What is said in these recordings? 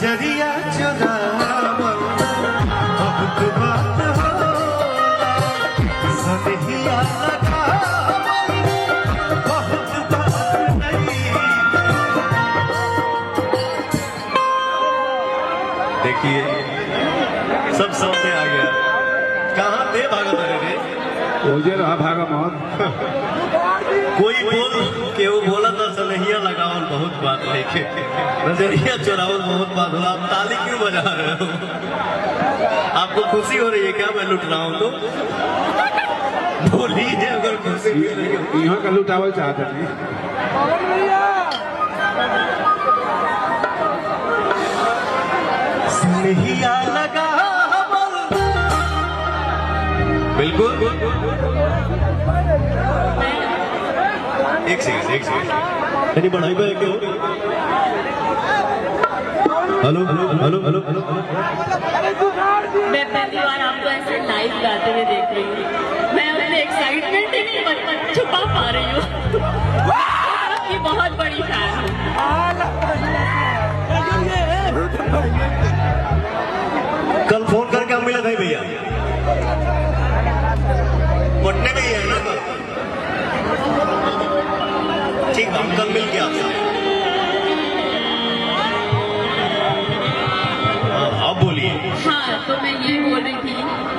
नजरिया चुरावल बहुत बात होला, सनहिया लगावल बहुत बात नहीं। देखिए सब सामने आ गया। कहाँ थे भागत रे? मुझे रहा भागा मौत। कोई बोल के वो बोला था सनहिया लगावल बहुत बात लेके, नजरिया चुरावल बहुत बात होला। आप ताली क्यों बजा रहे हो? आपको खुशी हो रही है क्या मैं लुट रहा हूँ? तो बोलिए अगर खुशी हो रही है। यहाँ का लुटावल चाहते नहीं। सनहिया लगावल बिल्कुल। एक सेकंड यानी बढ़ाई पे क्यों? Hello hello hello hello hello. मैं पहली बार आपको ऐसे लाइव गाते हुए देख रही हूँ। मैं अपने एक्साइटमेंट ही नहीं छुपा पा रही हूँ। आपकी बहुत बड़ी फैन हूँ। कल फोन करके हम मिले थे भैया, पटने में ही है ना? ठीक, हम कल मिल गया आपसे। आप बोलिए। हाँ, तो मैं ये बोल रही थी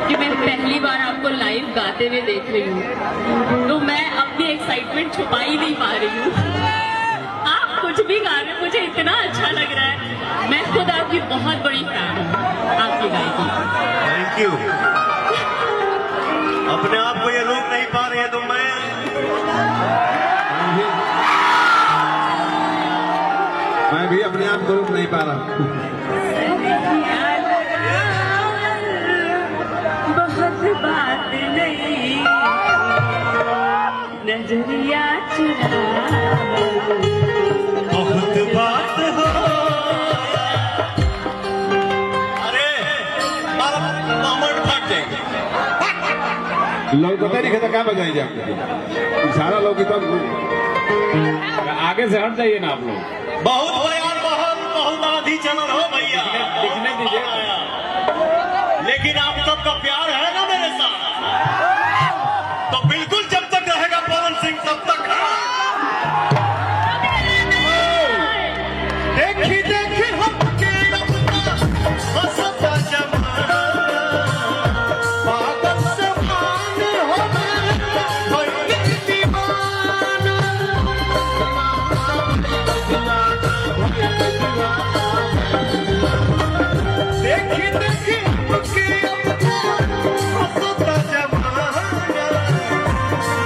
कि मैं पहली बार आपको लाइव गाते हुए देख रही हूँ, तो मैं अपनी एक्साइटमेंट छुपा ही नहीं पा रही हूँ। आप कुछ भी गा रहे, मुझे इतना अच्छा लग रहा है। मैं खुद आपकी बहुत बड़ी फैन हूँ, आपकी गायकी। Thank you. अपने आप को ये रोक नहीं पा रहे हैं तो मैं भी अपने आप को रोक नहीं पा रहा। बहुत बात नहीं, नजरिया चुरावल बहुत बात हो। अरे मामट फट जाएंगे। लोग पता नहीं कहता क्या बजाई जाए सारा लोग तो आगे से हट जाइए ना आप लोग। बहुत बयान बहुत आधी चलन हो भैया, दिखने दीजिए। लेकिन आप सबका प्यार है ना मेरे साथ, तो बिल्कुल जब तक रहेगा पवन सिंह तब तक। देखी देखी हमके अपना हंसता जमाना, पागल से मान हो गए दीवाना। देखी देखी हमके अपना हंसता जमाना,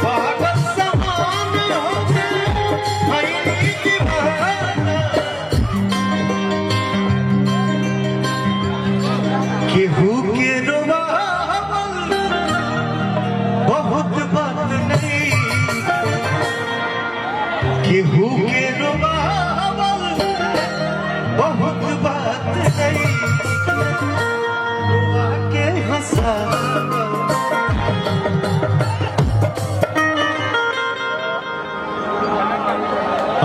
पागल से मान हो गए दीवाना। केहू के रोवावल बहुत बात नहीं, केहू के रोवावल बहुत बात नहीं, रोवा के हंसावल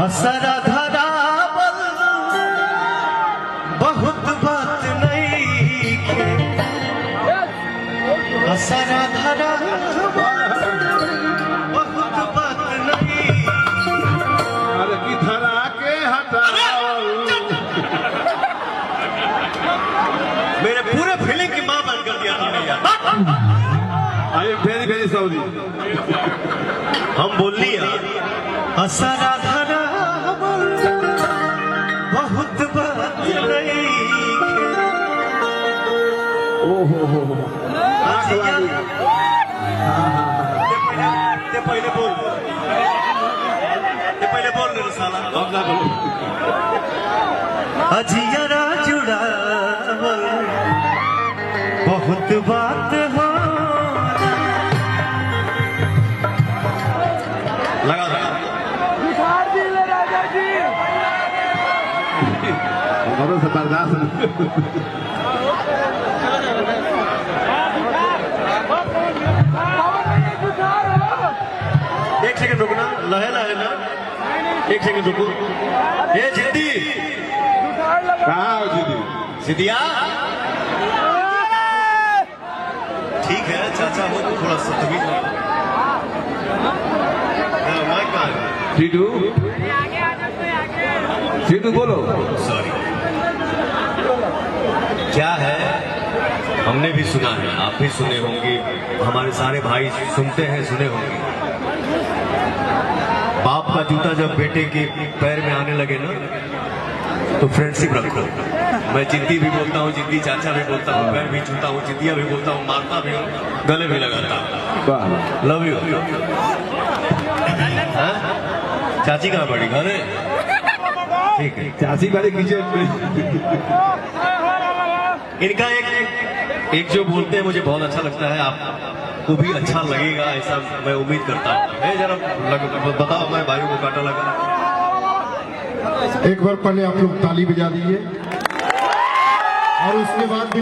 असरा धरावल बहुत बात नहीं, असरा धरावल बहुत बात नहीं। अरे की धरा के हटाओ। मेरे पूरे फीलिंग की मां बंद कर दिया था भैया। आइए फेरी फेरी सऊदी। हम बोल लिया असरा धरावल बहुत बात नहीं। ओहो हो आँख वाली। ते पहले बोल रे साला। अब ना बोलो। अजियरा जुड़ावल बहुत बात हो। लगा हमारे से बर्दाश्त नहीं। एक सेकंड रुकना, लहे लहे ना, एक सेकंड रुको। ये जिद्दी कहाँ हो दीदी? सिदिया ठीक है चाचा हो तो थोड़ा सा तभी माइक कहाँ है? सीटू सीटू बोलो। सॉरी क्या है, हमने भी सुना है, आप भी सुने होंगे, हमारे सारे भाई सुनते हैं, सुने होंगे। बाप का जूता जब बेटे के पैर में आने लगे ना तो फ्रेंडशिप रखो। मैं जिद्दी भी बोलता हूँ, जिद्दी चाचा भी बोलता हूँ, मैं भी छूता हूँ, जिद्दिया भी बोलता हूँ, मारता भी हूँ, गले भी लगाता हूँ। वाह लव यू। चाची कहाँ पड़ी? घर है? ठीक है। चाची वाले किचन में। इनका एक जो बोलते हैं मुझे बहुत अच्छा लगता है, आपको भी अच्छा लगेगा ऐसा मैं उम्मीद करता हूँ। जरा बताओ, मैं भाइयों को काटा लगा। एक बार पहले आप लोग ताली बजा दीजिए और उसके बाद